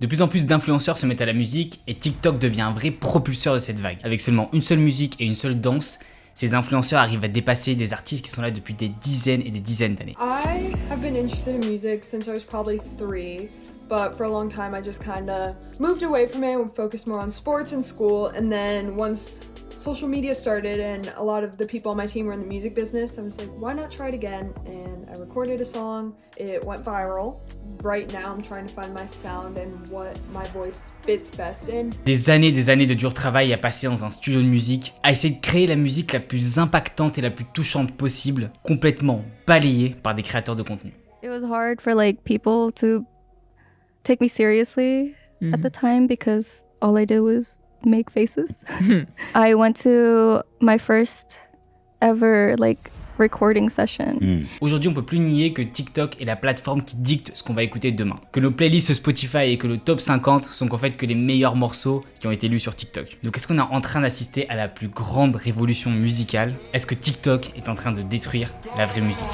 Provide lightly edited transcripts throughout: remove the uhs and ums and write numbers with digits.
De plus en plus d'influenceurs se mettent à la musique et TikTok devient un vrai propulseur de cette vague. Avec seulement une seule musique et une seule danse, ces influenceurs arrivent à dépasser des artistes qui sont là depuis des dizaines et des dizaines d'années. I have been interested in music since I was probably 3, but for a long time I just kinda moved away from it and focused more on sports and school, and then once social media started and a lot of the people on my team were in the music business, I was like, why not try it again? And I recorded a song, it went viral. Right now I'm trying to find my sound and what my voice fits best in. Des années de dur travail à passer dans un studio de musique, à essayer de créer la musique la plus impactante et la plus touchante possible, complètement balayée par des créateurs de contenu. It was hard for like people to take me seriously at the time because all I did was make faces. I went to my first ever like recording session. Aujourd'hui, on peut plus nier que TikTok est la plateforme qui dicte ce qu'on va écouter demain. Que nos playlists Spotify et que le top 50 sont qu'en fait que les meilleurs morceaux qui ont été lus sur TikTok. Donc est-ce qu'on est en train d'assister à la plus grande révolution musicale? Est-ce que TikTok est en train de détruire la vraie musique?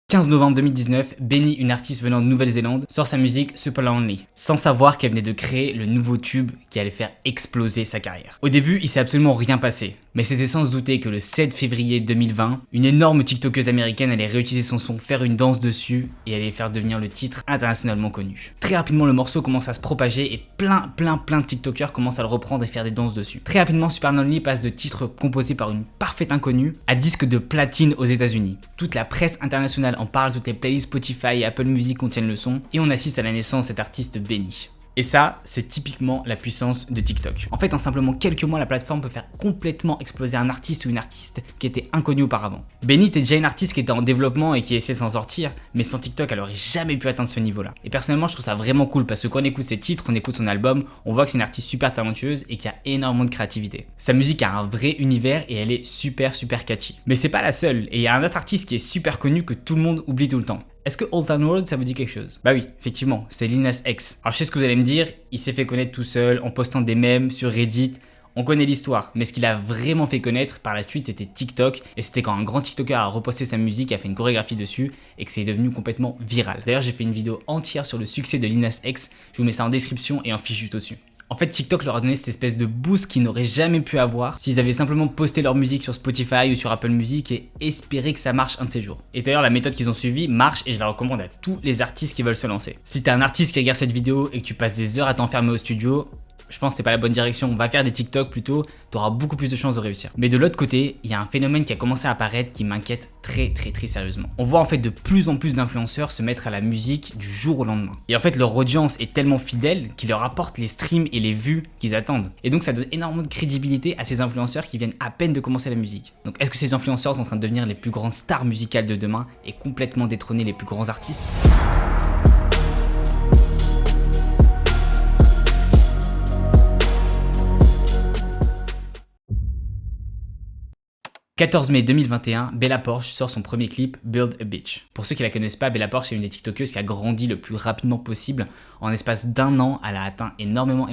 « 15 novembre 2019, Benny, une artiste venant de Nouvelle-Zélande, sort sa musique Super Lonely, sans savoir qu'elle venait de créer le nouveau tube qui allait faire exploser sa carrière. Au début, il s'est absolument rien passé, mais c'était sans se douter que le 7 février 2020, une énorme TikTokeuse américaine allait réutiliser son son, faire une danse dessus et allait faire devenir le titre internationalement connu. Très rapidement, le morceau commence à se propager et plein de TikTokers commencent à le reprendre et faire des danses dessus. Très rapidement, Super Lonely passe de titre composé par une parfaite inconnue à disque de platine aux États-Unis. Toute la presse internationale en parle, toutes les playlists Spotify et Apple Music contiennent le son et on assiste à la naissance de cet artiste Benny. Et ça, c'est typiquement la puissance de TikTok. En fait, en simplement quelques mois, la plateforme peut faire complètement exploser un artiste ou une artiste qui était inconnue auparavant. Benny était déjà une artiste qui était en développement et qui essayait de s'en sortir, mais sans TikTok, elle aurait jamais pu atteindre ce niveau-là. Et personnellement, je trouve ça vraiment cool parce que quand on écoute ses titres, on écoute son album, on voit que c'est une artiste super talentueuse et qui a énormément de créativité. Sa musique a un vrai univers et elle est super catchy. Mais c'est pas la seule, et il y a un autre artiste qui est super connu que tout le monde oublie tout le temps. Est-ce que Old Town Road ça vous dit quelque chose? Bah oui, effectivement, c'est Lil Nas X. Alors je sais ce que vous allez me dire, il s'est fait connaître tout seul en postant des mèmes sur Reddit. On connaît l'histoire, mais ce qu'il a vraiment fait connaître par la suite c'était TikTok, et c'était quand un grand TikToker a reposté sa musique, a fait une chorégraphie dessus et que c'est devenu complètement viral. D'ailleurs j'ai fait une vidéo entière sur le succès de Lil Nas X, je vous mets ça en description et en fiche juste au-dessus. En fait, TikTok leur a donné cette espèce de boost qu'ils n'auraient jamais pu avoir s'ils avaient simplement posté leur musique sur Spotify ou sur Apple Music et espéré que ça marche un de ces jours. Et d'ailleurs, la méthode qu'ils ont suivie marche et je la recommande à tous les artistes qui veulent se lancer. Si t'es un artiste qui regarde cette vidéo et que tu passes des heures à t'enfermer au studio, je pense que c'est pas la bonne direction, on va faire des TikTok plutôt, t'auras beaucoup plus de chances de réussir. Mais de l'autre côté, il y a un phénomène qui a commencé à apparaître qui m'inquiète très sérieusement. On voit en fait de plus en plus d'influenceurs se mettre à la musique du jour au lendemain. Et en fait leur audience est tellement fidèle qu'ils leur apportent les streams et les vues qu'ils attendent. Et donc ça donne énormément de crédibilité à ces influenceurs qui viennent à peine de commencer la musique. Donc est-ce que ces influenceurs sont en train de devenir les plus grandes stars musicales de demain et complètement détrôner les plus grands artistes ? 14 mai 2021, Bella Poarch sort son premier clip Build a Bitch. Pour ceux qui la connaissent pas, Bella Poarch est une des tiktokeuses qui a grandi le plus rapidement possible. En l'espace d'un an, elle a atteint énormément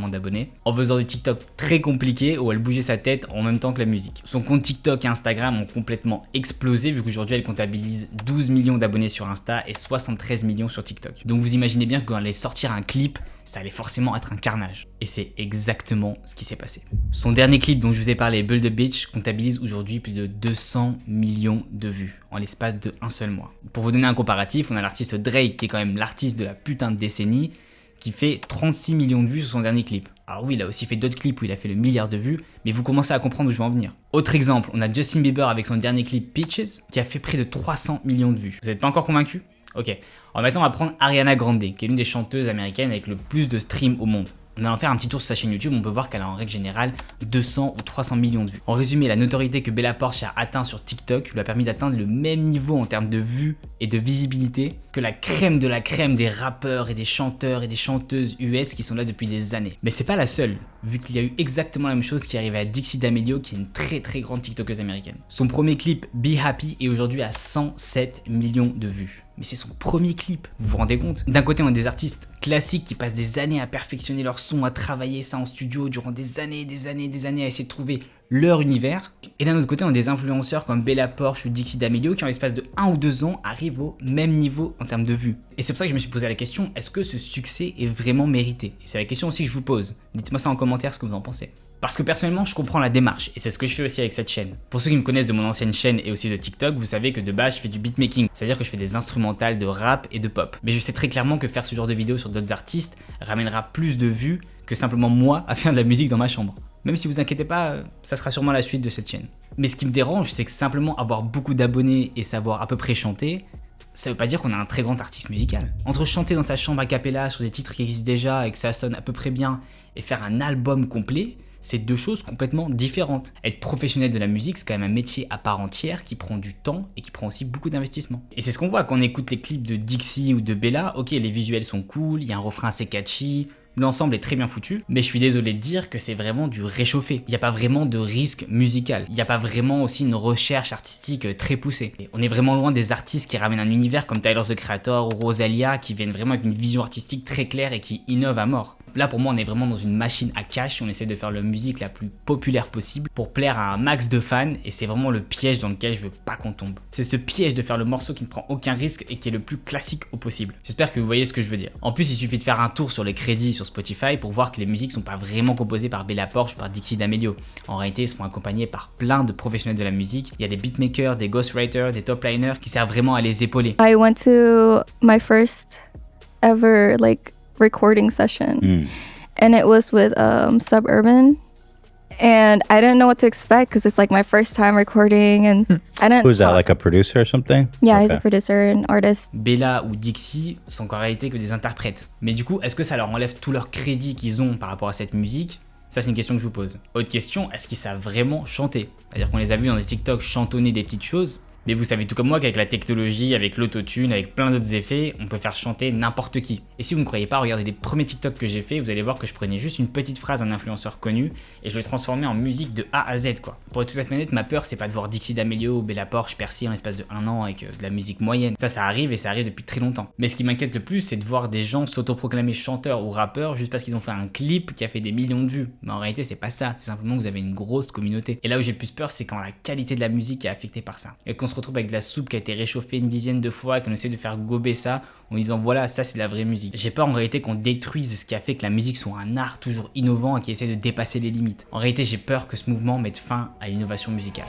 d'abonnés en faisant des TikTok très compliqués où elle bougeait sa tête en même temps que la musique. Son compte TikTok et Instagram ont complètement explosé vu qu'aujourd'hui elle comptabilise 12 millions d'abonnés sur Insta et 73 millions sur TikTok. Donc vous imaginez bien que quand elle allait sortir un clip, ça allait forcément être un carnage. Et c'est exactement ce qui s'est passé. Son dernier clip dont je vous ai parlé, Build a Bitch, comptabilise aujourd'hui plus de 200 millions de vues en l'espace de un seul mois. Pour vous donner un comparatif, on a l'artiste Drake qui est quand même l'artiste de la putain de décennie qui fait 36 millions de vues sur son dernier clip. Alors oui, il a aussi fait d'autres clips où il a fait le milliard de vues, mais vous commencez à comprendre où je veux en venir. Autre exemple, on a Justin Bieber avec son dernier clip Peaches qui a fait près de 300 millions de vues. Vous n'êtes pas encore convaincu ? Ok, alors maintenant on va prendre Ariana Grande, qui est l'une des chanteuses américaines avec le plus de streams au monde. En allant faire un petit tour sur sa chaîne YouTube, on peut voir qu'elle a en règle générale 200 ou 300 millions de vues. En résumé, la notoriété que Bella Poarch a atteint sur TikTok lui a permis d'atteindre le même niveau en termes de vues et de visibilité que la crème de la crème des rappeurs et des chanteurs et des chanteuses US qui sont là depuis des années. Mais c'est pas la seule, vu qu'il y a eu exactement la même chose qui est arrivée à Dixie D'Amelio, qui est une très grande TikTokeuse américaine. Son premier clip, Be Happy, est aujourd'hui à 107 millions de vues. Mais c'est son premier clip, vous vous rendez compte? D'un côté, on a des artistes classiques qui passent des années à perfectionner leur son, à travailler ça en studio durant des années et des années et des années à essayer de trouver leur univers. Et d'un autre côté, on a des influenceurs comme Bella Poarch ou Dixie D'Amelio qui en l'espace de 1 ou 2 ans arrivent au même niveau en termes de vues. Et c'est pour ça que je me suis posé la question, est-ce que ce succès est vraiment mérité? Et c'est la question aussi que je vous pose. Dites-moi ça en commentaire ce que vous en pensez. Parce que personnellement, je comprends la démarche et c'est ce que je fais aussi avec cette chaîne. Pour ceux qui me connaissent de mon ancienne chaîne et aussi de TikTok, vous savez que de base, je fais du beatmaking, c'est-à-dire que je fais des instrumentales de rap et de pop. Mais je sais très clairement que faire ce genre de vidéos sur d'autres artistes ramènera plus de vues que simplement moi à faire de la musique dans ma chambre. Même si vous inquiétez pas, ça sera sûrement la suite de cette chaîne. Mais ce qui me dérange, c'est que simplement avoir beaucoup d'abonnés et savoir à peu près chanter, ça veut pas dire qu'on a un très grand artiste musical. Entre chanter dans sa chambre a cappella sur des titres qui existent déjà et que ça sonne à peu près bien et faire un album complet, c'est deux choses complètement différentes. Être professionnel de la musique, c'est quand même un métier à part entière qui prend du temps et qui prend aussi beaucoup d'investissement. Et c'est ce qu'on voit quand on écoute les clips de Dixie ou de Bella. Ok, les visuels sont cool, il y a un refrain assez catchy, l'ensemble est très bien foutu, mais je suis désolé de dire que c'est vraiment du réchauffé. Il n'y a pas vraiment de risque musical. Il n'y a pas vraiment aussi une recherche artistique très poussée. Et on est vraiment loin des artistes qui ramènent un univers comme Tyler the Creator ou Rosalia qui viennent vraiment avec une vision artistique très claire et qui innovent à mort. Là pour moi on est vraiment dans une machine à cash, on essaie de faire la musique la plus populaire possible pour plaire à un max de fans et c'est vraiment le piège dans lequel je veux pas qu'on tombe. C'est ce piège de faire le morceau qui ne prend aucun risque et qui est le plus classique au possible. J'espère que vous voyez ce que je veux dire. En plus il suffit de faire un tour sur les crédits sur Spotify pour voir que les musiques sont pas vraiment composées par Bella Poarch ou par Dixie D'Amelio. En réalité ils seront accompagnés par plein de professionnels de la musique. Il y a des beatmakers, des ghostwriters, des top liners qui servent vraiment à les épauler. I went to my first ever recording session and it was with Suburban and I didn't know what to expect because it's my first time recording and I didn't. Who's that, like a producer or something? Yeah, Okay. he's a producer and artist. Bella ou Dixie sont en réalité que des interprètes. Mais du coup, est-ce que ça leur enlève tout leur crédit qu'ils ont par rapport à cette musique? Ça, c'est une question que je vous pose. Autre question, est-ce qu'ils savent vraiment chanter? C'est-à-dire qu'on les a vus dans des TikTok chantonner des petites choses. Mais vous savez tout comme moi qu'avec la technologie, avec l'autotune, avec plein d'autres effets, on peut faire chanter n'importe qui. Et si vous ne croyez pas, regardez les premiers TikTok que j'ai fait, vous allez voir que je prenais juste une petite phrase d'un influenceur connu et je le transformais en musique de A à Z quoi. Pour être tout à fait honnête, ma peur c'est pas de voir Dixie D'Amelio ou Bella Poarch percer en l'espace de 1 an avec de la musique moyenne. Ça arrive et ça arrive depuis très longtemps. Mais ce qui m'inquiète le plus, c'est de voir des gens s'autoproclamer chanteurs ou rappeurs juste parce qu'ils ont fait un clip qui a fait des millions de vues. Mais en réalité, c'est pas ça, c'est simplement que vous avez une grosse communauté. Et là où j'ai le plus peur, c'est quand la qualité de la musique est affectée par ça. Et qu'on se retrouve avec de la soupe qui a été réchauffée une dizaine de fois et qu'on essaie de faire gober ça en disant voilà, ça c'est de la vraie musique. J'ai peur en réalité qu'on détruise ce qui a fait que la musique soit un art toujours innovant et qui essaie de dépasser les limites. En réalité, j'ai peur que ce mouvement mette fin à l'innovation musicale.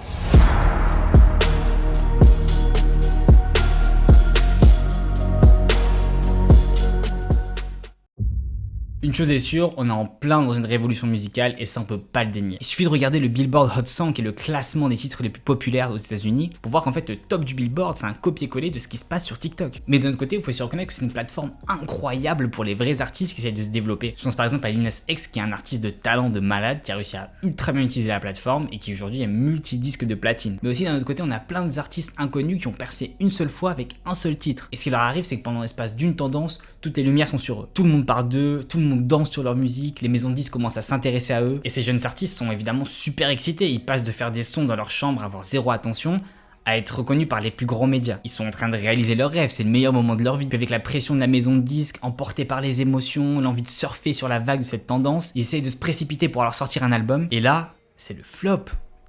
Une chose est sûre, on est en plein dans une révolution musicale et ça on peut pas le dénier. Il suffit de regarder le Billboard Hot 100 qui est le classement des titres les plus populaires aux États-Unis pour voir qu'en fait le top du Billboard c'est un copier-coller de ce qui se passe sur TikTok. Mais d'un autre côté, il faut aussi reconnaître que c'est une plateforme incroyable pour les vrais artistes qui essayent de se développer. Je pense par exemple à Lil Nas X qui est un artiste de talent de malade qui a réussi à ultra bien utiliser la plateforme et qui aujourd'hui est multi-disque de platine. Mais aussi d'un autre côté, on a plein d'artistes inconnus qui ont percé une seule fois avec un seul titre. Et ce qui leur arrive, c'est que pendant l'espace d'une tendance, toutes les lumières sont sur eux. Tout le monde parle d'eux, tout le monde danse sur leur musique, les maisons de disques commencent à s'intéresser à eux. Et ces jeunes artistes sont évidemment super excités, ils passent de faire des sons dans leur chambre à avoir zéro attention à être reconnus par les plus grands médias. Ils sont en train de réaliser leurs rêves, c'est le meilleur moment de leur vie. Puis avec la pression de la maison de disques, emportés par les émotions, l'envie de surfer sur la vague de cette tendance, ils essayent de se précipiter pour leur sortir un album. Et là, c'est le flop.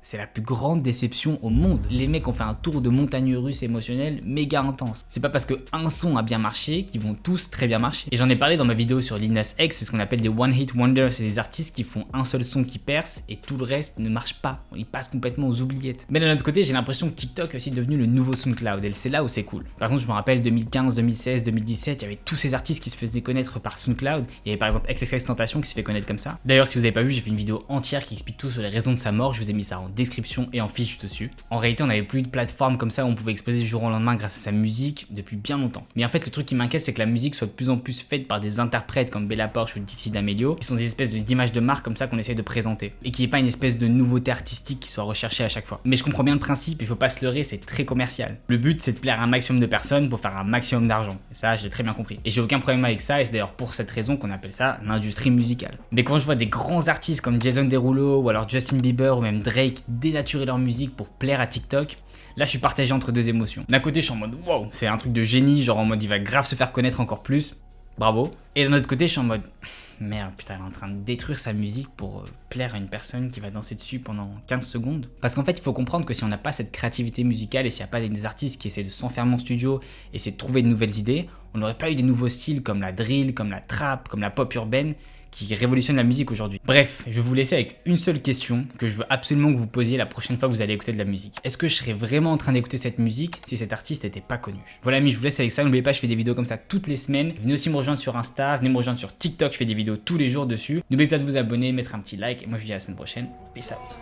C'est la plus grande déception au monde. Les mecs ont fait un tour de montagne russe émotionnel méga intense. C'est pas parce que un son a bien marché qu'ils vont tous très bien marcher. Et j'en ai parlé dans ma vidéo sur Lil Nas X, c'est ce qu'on appelle des one hit wonders. C'est des artistes qui font un seul son qui perce et tout le reste ne marche pas. Ils passent complètement aux oubliettes. Mais d'un autre côté, j'ai l'impression que TikTok est aussi devenu le nouveau SoundCloud et c'est là où c'est cool. Par contre, je me rappelle 2015, 2016, 2017, il y avait tous ces artistes qui se faisaient connaître par SoundCloud. Il y avait par exemple XXXTentacion qui se fait connaître comme ça. D'ailleurs, si vous avez pas vu, j'ai fait une vidéo entière qui explique tout sur les raisons de sa mort. Je vous ai mis ça en description et en fiche dessus. En réalité, on n'avait plus de plateforme comme ça où on pouvait exploser du jour au lendemain grâce à sa musique depuis bien longtemps. Mais en fait, le truc qui m'inquiète, c'est que la musique soit de plus en plus faite par des interprètes comme Bella Poarch ou Dixie D'Amelio, qui sont des espèces d'images de marque comme ça qu'on essaye de présenter. Et qui n'est pas une espèce de nouveauté artistique qui soit recherchée à chaque fois. Mais je comprends bien le principe, il faut pas se leurrer, c'est très commercial. Le but, c'est de plaire à un maximum de personnes pour faire un maximum d'argent. Et ça, j'ai très bien compris. Et j'ai aucun problème avec ça, et c'est d'ailleurs pour cette raison qu'on appelle ça l'industrie musicale. Mais quand je vois des grands artistes comme Jason Derulo ou alors Justin Bieber ou même Drake dénaturer leur musique pour plaire à TikTok, là je suis partagé entre deux émotions. D'un côté je suis en mode wow, c'est un truc de génie, genre en mode il va grave se faire connaître encore plus. bravo. Et d'un autre côté, je suis en mode merde, putain, elle est en train de détruire sa musique pour plaire à une personne qui va danser dessus pendant 15 secondes. Parce qu'en fait, il faut comprendre que si on n'a pas cette créativité musicale et s'il n'y a pas des artistes qui essaient de s'enfermer en studio et essayer de trouver de nouvelles idées, on n'aurait pas eu des nouveaux styles comme la drill, comme la trap, comme la pop urbaine qui révolutionne la musique aujourd'hui. Bref, je vais vous laisser avec une seule question que je veux absolument que vous posiez la prochaine fois que vous allez écouter de la musique. Est-ce que je serais vraiment en train d'écouter cette musique si cet artiste n'était pas connu? Voilà, amis, je vous laisse avec ça. N'oubliez pas, je fais des vidéos comme ça toutes les semaines. Venez aussi me rejoindre sur Insta, venez me rejoindre sur TikTok, je fais des vidéos tous les jours dessus. N'oubliez pas de vous abonner, mettre un petit like. Et moi, je vous dis à la semaine prochaine. Peace out.